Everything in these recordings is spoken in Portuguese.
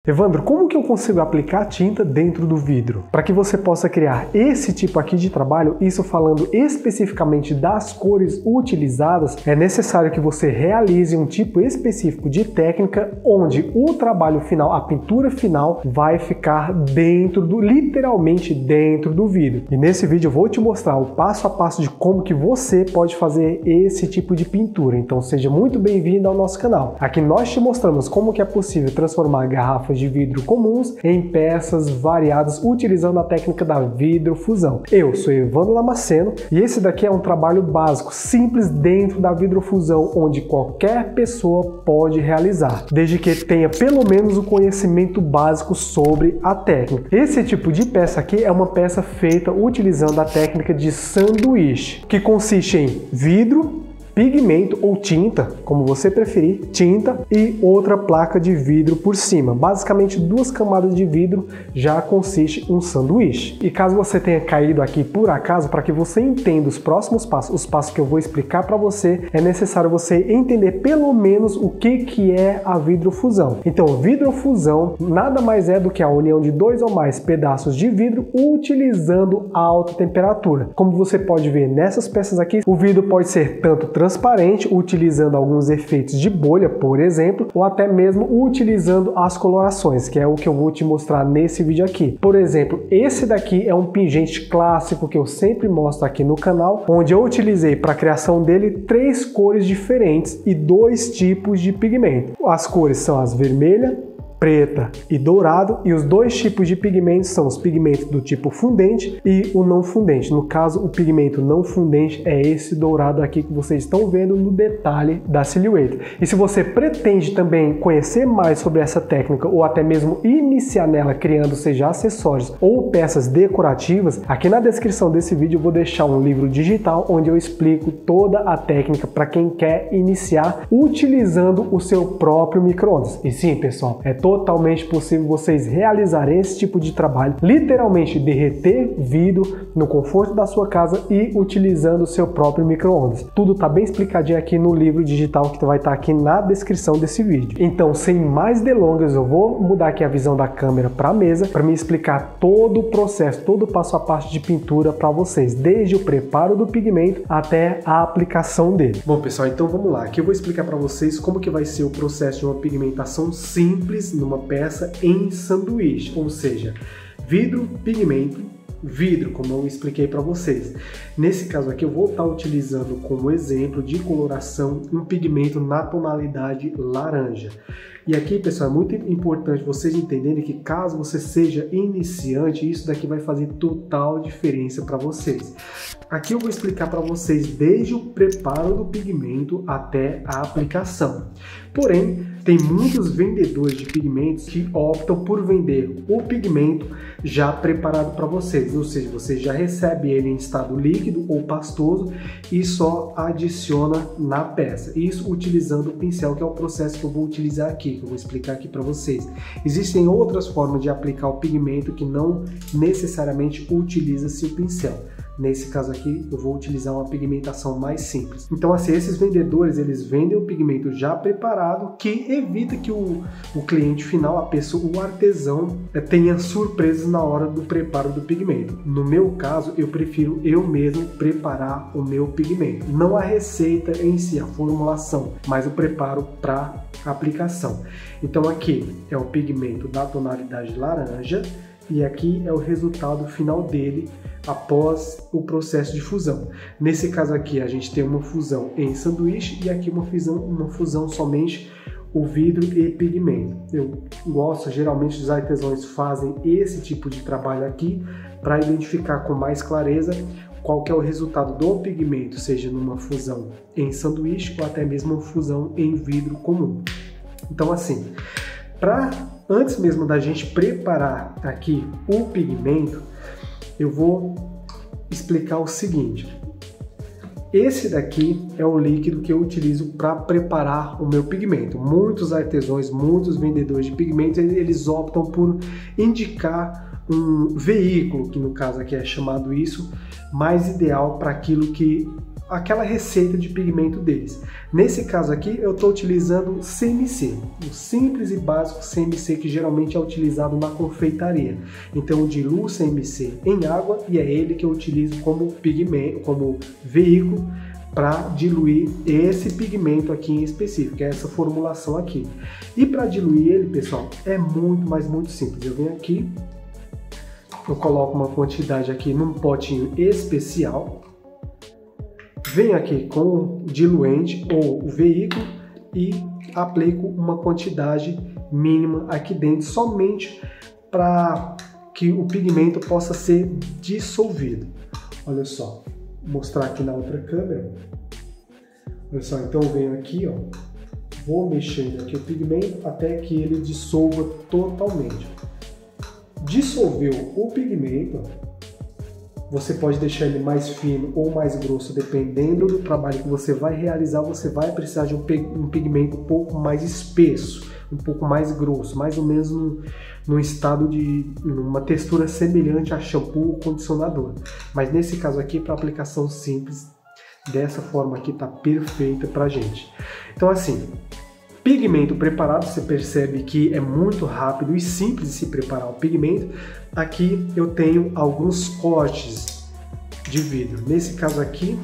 Evandro, como que eu consigo aplicar tinta dentro do vidro? Para que você possa criar esse tipo aqui de trabalho, isso falando especificamente das cores utilizadas, é necessário que você realize um tipo específico de técnica onde o trabalho final, a pintura final, vai ficar literalmente dentro do vidro. E nesse vídeo eu vou te mostrar o passo a passo de como que você pode fazer esse tipo de pintura. Então seja muito bem-vindo ao nosso canal. Aqui nós te mostramos como que é possível transformar garrafas de vidro comuns em peças variadas utilizando a técnica da vidrofusão. Eu sou Evandro Damasceno e esse daqui é um trabalho básico, simples dentro da vidrofusão, onde qualquer pessoa pode realizar, desde que tenha pelo menos o conhecimento básico sobre a técnica. Esse tipo de peça aqui é uma peça feita utilizando a técnica de sanduíche, que consiste em vidro, pigmento ou tinta, como você preferir, tinta e outra placa de vidro por cima. Basicamente 2 camadas de vidro já consiste um sanduíche. E caso você tenha caído aqui por acaso, para que você entenda os próximos passos, os passos que eu vou explicar para você, é necessário você entender pelo menos o que é a vidrofusão. Então, vidrofusão nada mais é do que a união de 2 ou mais pedaços de vidro utilizando alta temperatura. Como você pode ver nessas peças aqui, o vidro pode ser tanto transparente, utilizando alguns efeitos de bolha, por exemplo, ou até mesmo utilizando as colorações, que é o que eu vou te mostrar nesse vídeo aqui. Por exemplo, esse daqui é um pingente clássico que eu sempre mostro aqui no canal, onde eu utilizei para a criação dele 3 cores diferentes e 2 tipos de pigmento. As cores são as vermelha, preta e dourado, e os 2 tipos de pigmentos são os pigmentos do tipo fundente e o não fundente. No caso, o pigmento não fundente é esse dourado aqui que vocês estão vendo no detalhe da silhueta. E se você pretende também conhecer mais sobre essa técnica ou até mesmo iniciar nela criando seja acessórios ou peças decorativas, aqui na descrição desse vídeo eu vou deixar um livro digital onde eu explico toda a técnica para quem quer iniciar utilizando o seu próprio micro-ondas. E sim, pessoal, é totalmente possível vocês realizarem esse tipo de trabalho, literalmente derreter vidro no conforto da sua casa e utilizando o seu próprio micro-ondas. Tudo tá bem explicadinho aqui no livro digital que vai estar aqui na descrição desse vídeo. Então, sem mais delongas, eu vou mudar aqui a visão da câmera para a mesa para me explicar todo o processo, todo o passo a passo de pintura para vocês, desde o preparo do pigmento até a aplicação dele. Bom, pessoal, então vamos lá. Aqui eu vou explicar para vocês como que vai ser o processo de uma pigmentação simples numa peça em sanduíche, ou seja, vidro, pigmento, vidro, como eu expliquei para vocês. Nesse caso aqui eu vou estar utilizando como exemplo de coloração um pigmento na tonalidade laranja. E aqui, pessoal, é muito importante vocês entenderem que caso você seja iniciante, isso daqui vai fazer total diferença para vocês. Aqui eu vou explicar para vocês desde o preparo do pigmento até a aplicação. Porém, tem muitos vendedores de pigmentos que optam por vender o pigmento já preparado para vocês, ou seja, você já recebe ele em estado líquido ou pastoso e só adiciona na peça. Isso utilizando o pincel, que é o processo que eu vou utilizar aqui, que eu vou explicar aqui para vocês. Existem outras formas de aplicar o pigmento que não necessariamente utiliza-se o pincel. Nesse caso aqui, eu vou utilizar uma pigmentação mais simples. Então, assim, esses vendedores, eles vendem o pigmento já preparado, que evita que o cliente final, a pessoa, o artesão, tenha surpresas na hora do preparo do pigmento. No meu caso, eu prefiro eu mesmo preparar o meu pigmento. Não a receita em si, a formulação, mas o preparo para aplicação. Então, aqui é o pigmento da tonalidade laranja e aqui é o resultado final dele após o processo de fusão. Nesse caso aqui a gente tem uma fusão em sanduíche e aqui uma fusão somente o vidro e pigmento. Eu gosto, geralmente os artesãos fazem esse tipo de trabalho aqui para identificar com mais clareza qual que é o resultado do pigmento, seja numa fusão em sanduíche ou até mesmo uma fusão em vidro comum. Então, assim, antes mesmo da gente preparar aqui o pigmento, eu vou explicar o seguinte. Esse daqui é o líquido que eu utilizo para preparar o meu pigmento. Muitos artesãos, muitos vendedores de pigmentos, eles optam por indicar um veículo, que no caso aqui é chamado isso, mais ideal para aquilo que aquela receita de pigmento deles. Nesse caso aqui eu estou utilizando CMC, o simples e básico CMC que geralmente é utilizado na confeitaria. Então eu diluo CMC em água e é ele que eu utilizo como pigmento, como veículo para diluir esse pigmento aqui em específico, que é essa formulação aqui. E para diluir ele, pessoal, é muito simples. Eu venho aqui, eu coloco uma quantidade aqui num potinho especial, venho aqui com o diluente ou o veículo e aplico uma quantidade mínima aqui dentro, somente para que o pigmento possa ser dissolvido. Olha só, vou mostrar aqui na outra câmera. Olha só, então eu venho aqui, ó, vou mexendo aqui o pigmento até que ele dissolva totalmente. Dissolveu o pigmento, você pode deixar ele mais fino ou mais grosso, dependendo do trabalho que você vai realizar. Você vai precisar de um pigmento um pouco mais espesso, um pouco mais grosso, mais ou menos num estado de uma textura semelhante a shampoo ou condicionador. Mas nesse caso aqui, para aplicação simples, dessa forma aqui tá perfeita pra gente. Então assim, pigmento preparado, você percebe que é muito rápido e simples de se preparar o pigmento. Aqui eu tenho alguns cortes de vidro. Nesse caso aqui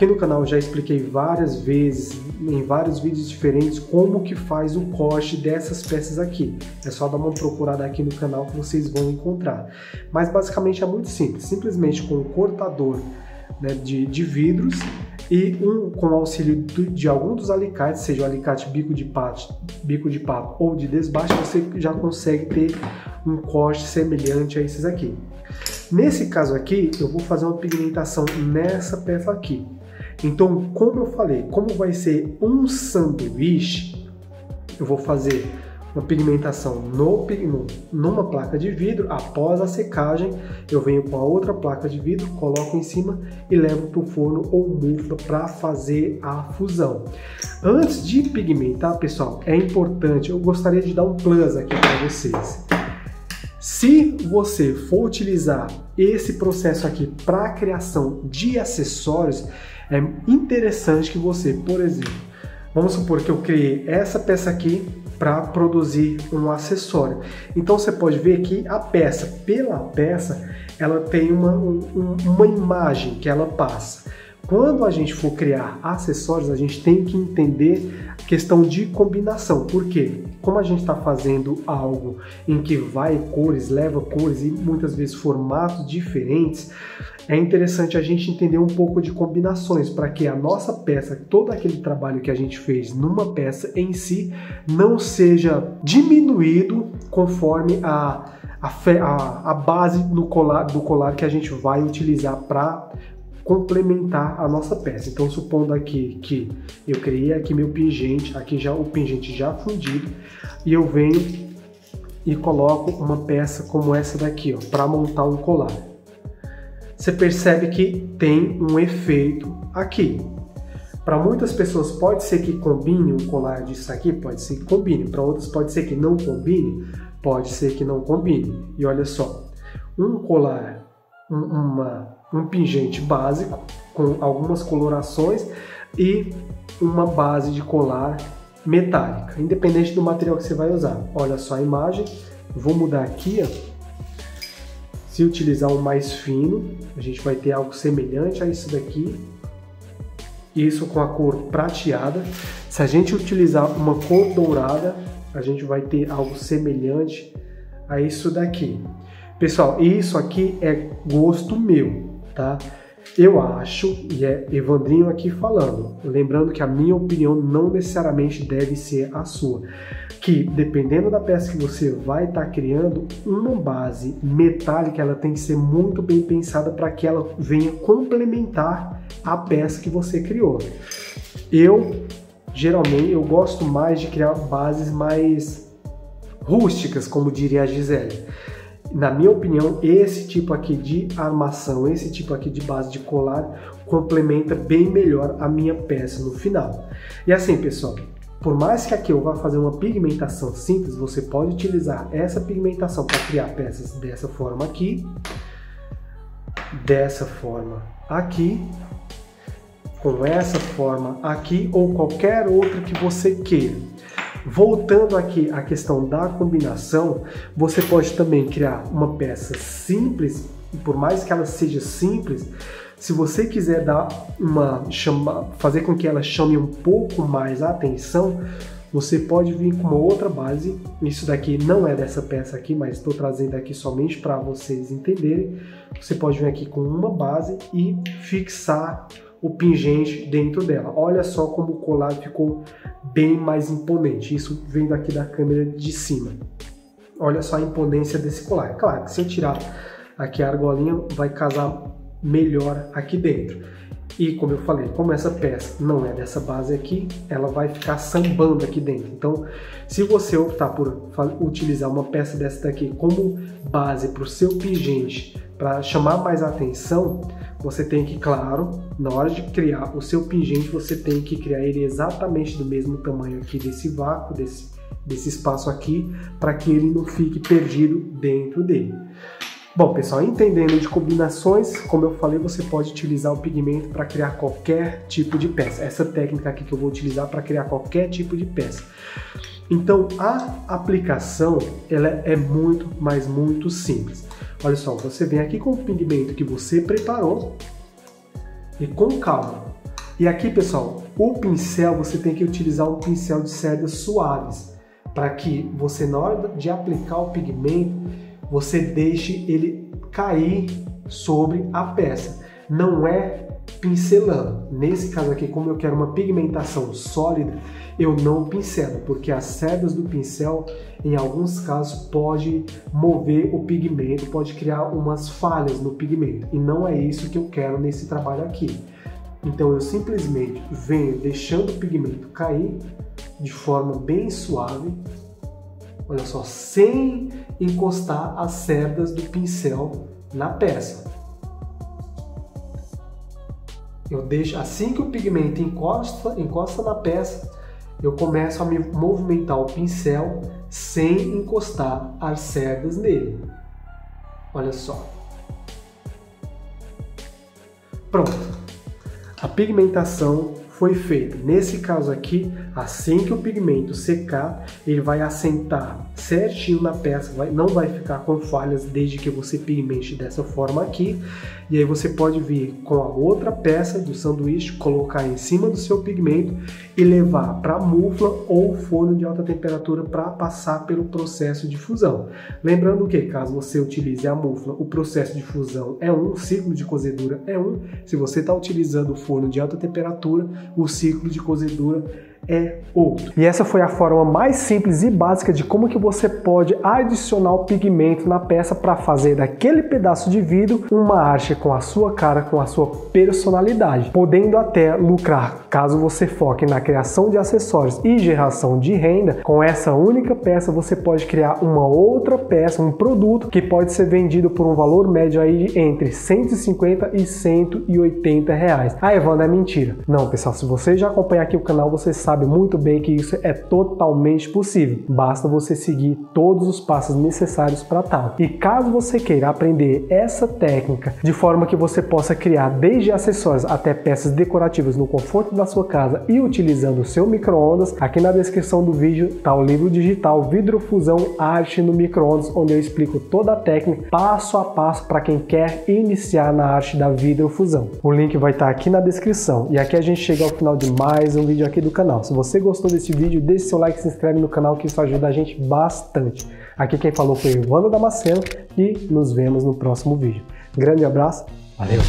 no canal eu já expliquei várias vezes, em vários vídeos diferentes, como que faz o corte dessas peças aqui. É só dar uma procurada aqui no canal que vocês vão encontrar. Mas basicamente é muito simples, simplesmente com um cortador, né, de vidros e com o auxílio de algum dos alicates, seja o alicate bico de pato ou de desbaste, você já consegue ter um corte semelhante a esses aqui. Nesse caso aqui, eu vou fazer uma pigmentação nessa peça aqui. Então, como eu falei, como vai ser um sanduíche, eu vou fazer uma pigmentação numa placa de vidro. Após a secagem, eu venho com a outra placa de vidro, coloco em cima e levo para o forno ou mufla para fazer a fusão. Antes de pigmentar, pessoal, é importante, eu gostaria de dar um plus aqui para vocês. Se você for utilizar esse processo aqui para a criação de acessórios, é interessante que você, por exemplo, vamos supor que eu criei essa peça aqui para produzir um acessório. Então você pode ver que a peça, pela peça, ela tem uma imagem que ela passa. Quando a gente for criar acessórios, a gente tem que entender a questão de combinação. Por quê? Como a gente está fazendo algo em que vai cores, leva cores e muitas vezes formatos diferentes, é interessante a gente entender um pouco de combinações para que a nossa peça, todo aquele trabalho que a gente fez numa peça em si, não seja diminuído conforme a base do colar que a gente vai utilizar para complementar a nossa peça. Então, supondo aqui que eu criei aqui meu pingente, aqui já o pingente já fundido, e eu venho e coloco uma peça como essa daqui, ó, para montar um colar. Você percebe que tem um efeito aqui. Para muitas pessoas pode ser que combine um colar disso aqui, pode ser que combine. Para outras pode ser que não combine, pode ser que não combine. E olha só, um colar, um pingente básico com algumas colorações e uma base de colar metálica, independente do material que você vai usar. Olha só a imagem, vou mudar aqui, ó. Se utilizar um mais fino, a gente vai ter algo semelhante a isso daqui, isso com a cor prateada. Se a gente utilizar uma cor dourada, a gente vai ter algo semelhante a isso daqui. Pessoal, isso aqui é gosto meu, tá? Eu acho, e é Evandrinho aqui falando, lembrando que a minha opinião não necessariamente deve ser a sua, que dependendo da peça que você vai estar criando, uma base metálica ela tem que ser muito bem pensada para que ela venha complementar a peça que você criou. Geralmente eu gosto mais de criar bases mais rústicas, como diria a Gisele. Na minha opinião, esse tipo aqui de armação, esse tipo aqui de base de colar complementa bem melhor a minha peça no final. E assim, pessoal, por mais que aqui eu vá fazer uma pigmentação simples, você pode utilizar essa pigmentação para criar peças dessa forma aqui, dessa forma aqui com essa forma aqui ou qualquer outra que você queira. Voltando aqui à questão da combinação, você pode também criar uma peça simples, e por mais que ela seja simples, se você quiser fazer com que ela chame um pouco mais a atenção, você pode vir com uma outra base. Isso daqui não é dessa peça aqui, mas estou trazendo aqui somente para vocês entenderem. Você pode vir aqui com uma base e fixar o pingente dentro dela. Olha só como o colar ficou bem mais imponente. Isso vem daqui da câmera de cima. Olha só a imponência desse colar. Claro que se eu tirar aqui a argolinha, vai casar melhor aqui dentro. E como eu falei, como essa peça não é dessa base aqui, ela vai ficar sambando aqui dentro. Então, se você optar por utilizar uma peça dessa daqui como base para o seu pingente, para chamar mais atenção, você tem que, claro, na hora de criar o seu pingente, você tem que criar ele exatamente do mesmo tamanho aqui desse vácuo, desse espaço aqui, para que ele não fique perdido dentro dele. Bom, pessoal, entendendo de combinações, como eu falei, você pode utilizar o pigmento para criar qualquer tipo de peça. Essa técnica aqui que eu vou utilizar para criar qualquer tipo de peça. Então, a aplicação, ela é muito, mas muito simples. Olha só, você vem aqui com o pigmento que você preparou e com calma. E aqui, pessoal, o pincel, você tem que utilizar um pincel de cerdas suaves, para que você, na hora de aplicar o pigmento, você deixe ele cair sobre a peça. Não é pincelando. Nesse caso aqui, como eu quero uma pigmentação sólida, eu não pincelo, porque as cerdas do pincel, em alguns casos, pode mover o pigmento, pode criar umas falhas no pigmento. E não é isso que eu quero nesse trabalho aqui. Então eu simplesmente venho deixando o pigmento cair de forma bem suave. Olha só, sem encostar as cerdas do pincel na peça. Eu deixo, assim que o pigmento encosta na peça, eu começo a me movimentar o pincel sem encostar as cerdas nele. Olha só. Pronto. A pigmentação foi feita. Nesse caso aqui, assim que o pigmento secar, ele vai assentar certinho na peça, não vai ficar com falhas desde que você pigmente dessa forma aqui. E aí você pode vir com a outra peça do sanduíche, colocar em cima do seu pigmento e levar para a mufla ou forno de alta temperatura para passar pelo processo de fusão. Lembrando que, caso você utilize a mufla, o processo de fusão é um, o ciclo de cozedura é um. Se você está utilizando o forno de alta temperatura, o ciclo de cozedura é outro. E essa foi a forma mais simples e básica de como que você pode adicionar o pigmento na peça para fazer daquele pedaço de vidro uma arte com a sua cara, com a sua personalidade, podendo até lucrar caso você foque na criação de acessórios e geração de renda. Com essa única peça você pode criar uma outra peça, um produto que pode ser vendido por um valor médio aí entre 150 e 180 reais. Ah, Evandro, é mentira. Não, pessoal, se você já acompanha aqui o canal, você sabe muito bem que isso é totalmente possível. Basta você seguir todos os passos necessários para tal. E caso você queira aprender essa técnica de forma que você possa criar desde acessórios até peças decorativas no conforto da sua casa e utilizando o seu micro-ondas, aqui na descrição do vídeo está o livro digital Vidrofusão Arte no Micro-ondas, onde eu explico toda a técnica passo a passo para quem quer iniciar na arte da vidrofusão. O link vai estar aqui na descrição. E aqui a gente chega ao final de mais um vídeo aqui do canal. Se você gostou desse vídeo, deixe seu like e se inscreve no canal, que isso ajuda a gente bastante. Aqui quem falou foi Evandro Damasceno e nos vemos no próximo vídeo. Grande abraço, valeu!